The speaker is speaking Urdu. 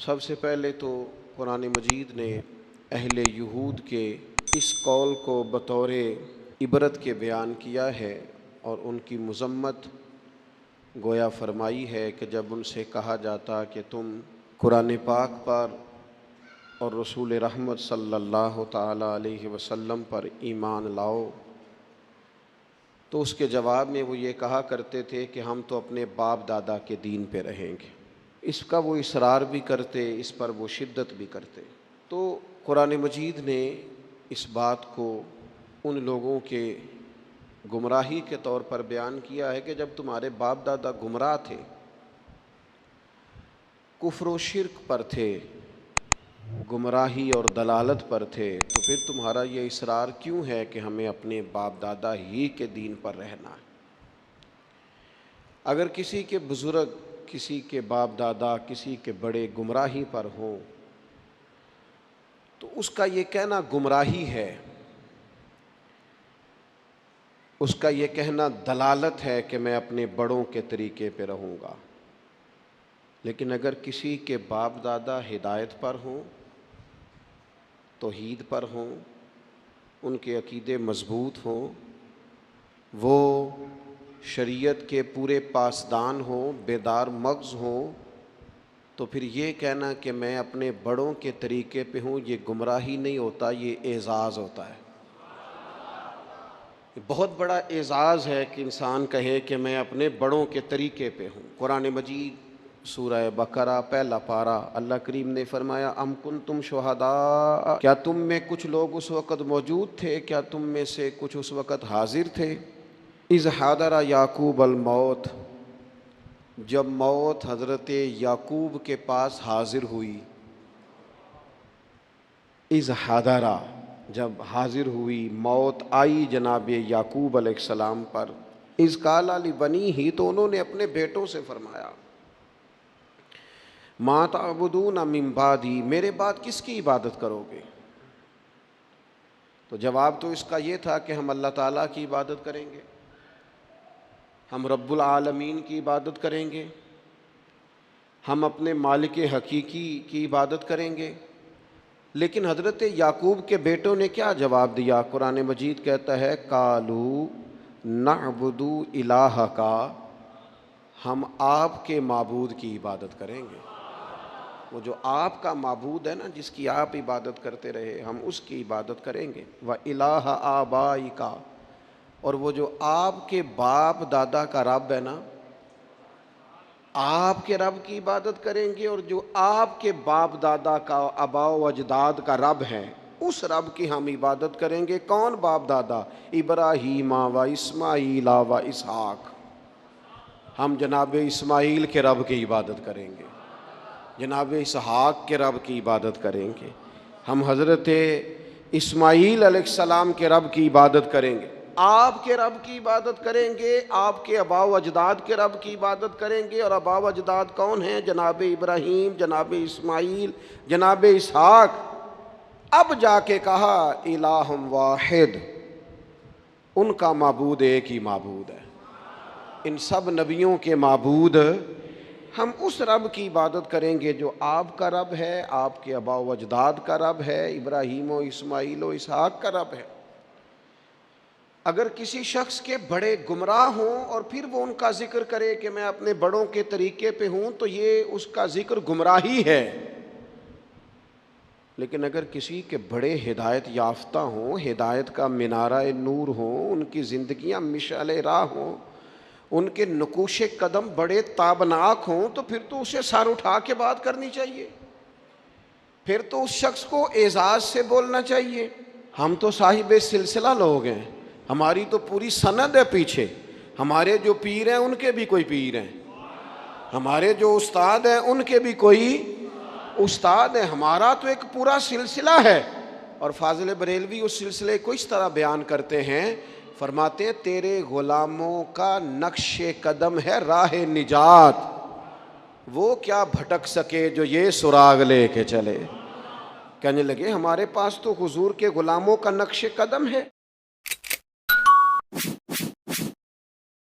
سب سے پہلے تو قرآن مجید نے اہل یہود کے اس قول کو بطور عبرت کے بیان کیا ہے اور ان کی مذمت گویا فرمائی ہے کہ جب ان سے کہا جاتا کہ تم قرآن پاک پر اور رسول رحمت صلی اللہ تعالیٰ علیہ وسلم پر ایمان لاؤ، تو اس کے جواب میں وہ یہ کہا کرتے تھے کہ ہم تو اپنے باپ دادا کے دین پہ رہیں گے۔ اس کا وہ اصرار بھی کرتے، اس پر وہ شدت بھی کرتے۔ تو قرآن مجید نے اس بات کو ان لوگوں کے گمراہی کے طور پر بیان کیا ہے کہ جب تمہارے باپ دادا گمراہ تھے، کفر و شرک پر تھے، گمراہی اور دلالت پر تھے، تو پھر تمہارا یہ اصرار کیوں ہے کہ ہمیں اپنے باپ دادا ہی کے دین پر رہنا ہے؟ اگر کسی کے بزرگ، کسی کے باپ دادا، کسی کے بڑے گمراہی پر ہوں تو اس کا یہ کہنا گمراہی ہے، اس کا یہ کہنا دلالت ہے کہ میں اپنے بڑوں کے طریقے پہ رہوں گا۔ لیکن اگر کسی کے باپ دادا ہدایت پر ہوں، توحید پر ہوں، ان کے عقیدے مضبوط ہوں، وہ شریعت کے پورے پاسدان ہوں، بیدار مغز ہوں، تو پھر یہ کہنا کہ میں اپنے بڑوں کے طریقے پہ ہوں، یہ گمراہی نہیں ہوتا، یہ اعزاز ہوتا ہے۔ بہت بڑا اعزاز ہے کہ انسان کہے کہ میں اپنے بڑوں کے طریقے پہ ہوں۔ قرآن مجید سورہ بقرہ پہلا پارہ، اللہ کریم نے فرمایا ام کنتم شہداء، کیا تم میں کچھ لوگ اس وقت موجود تھے، کیا تم میں سے کچھ اس وقت حاضر تھے، اذ حضر یعقوب الموت، جب موت حضرت یعقوب کے پاس حاضر ہوئی، اذ حضر، جب حاضر ہوئی، موت آئی جناب یعقوب علیہ السلام پر، اذ قال لبنیہ، تو انہوں نے اپنے بیٹوں سے فرمایا ما تعبدون من بعدی، میرے بعد کس کی عبادت کرو گے؟ تو جواب تو اس کا یہ تھا کہ ہم اللہ تعالیٰ کی عبادت کریں گے، ہم رب العالمین کی عبادت کریں گے، ہم اپنے مالک حقیقی کی عبادت کریں گے۔ لیکن حضرت یعقوب کے بیٹوں نے کیا جواب دیا؟ قرآن مجید کہتا ہے قالوا نعبد الہک، ہم آپ کے معبود کی عبادت کریں گے۔ وہ جو آپ کا معبود ہے نا، جس کی آپ عبادت کرتے رہے، ہم اس کی عبادت کریں گے۔ وَإِلَٰهَ آبَائِكَ، اور وہ جو آپ کے باپ دادا کا رب ہے نا، آپ کے رب کی عبادت کریں گے، اور جو آپ کے باپ دادا کا، آباء و اجداد کا رب ہے، اس رب کی ہم عبادت کریں گے۔ کون باپ دادا؟ ابراہیم و اسماعیل و اسحاق، ہم جناب اسماعیل کے رب کی عبادت کریں گے، جناب اسحاق کے رب کی عبادت کریں گے، ہم حضرت اسماعیل علیہ السلام کے رب کی عبادت کریں گے، آپ کے رب کی عبادت کریں گے، آپ کے آباء و اجداد کے رب کی عبادت کریں گے۔ اور آباء و اجداد کون ہیں؟ جناب ابراہیم، جناب اسماعیل، جناب اسحاق۔ اب جا کے کہا الہ واحد، ان کا معبود ایک ہی معبود ہے، ان سب نبیوں کے معبود، ہم اس رب کی عبادت کریں گے جو آپ کا رب ہے، آپ کے آباء و اجداد کا رب ہے، ابراہیم و اسماعیل و اسحاق کا رب ہے۔ اگر کسی شخص کے بڑے گمراہ ہوں اور پھر وہ ان کا ذکر کرے کہ میں اپنے بڑوں کے طریقے پہ ہوں، تو یہ اس کا ذکر گمراہی ہے۔ لیکن اگر کسی کے بڑے ہدایت یافتہ ہوں، ہدایت کا منارہ نور ہوں، ان کی زندگیاں مشعل راہ ہوں، ان کے نقوش قدم بڑے تابناک ہوں، تو پھر تو اسے سر اٹھا کے بات کرنی چاہیے، پھر تو اس شخص کو اعزاز سے بولنا چاہیے۔ ہم تو صاحب سلسلہ لوگ ہیں، ہماری تو پوری سند ہے پیچھے، ہمارے جو پیر ہیں ان کے بھی کوئی پیر ہیں، ہمارے جو استاد ہیں ان کے بھی کوئی استاد ہیں، ہمارا تو ایک پورا سلسلہ ہے۔ اور فاضل بریلوی اس سلسلے کو اس طرح بیان کرتے ہیں، فرماتے ہیں تیرے غلاموں کا نقش قدم ہے راہ نجات، وہ کیا بھٹک سکے جو یہ سراغ لے کے چلے۔ کہنے لگے ہمارے پاس تو حضور کے غلاموں کا نقش قدم ہے،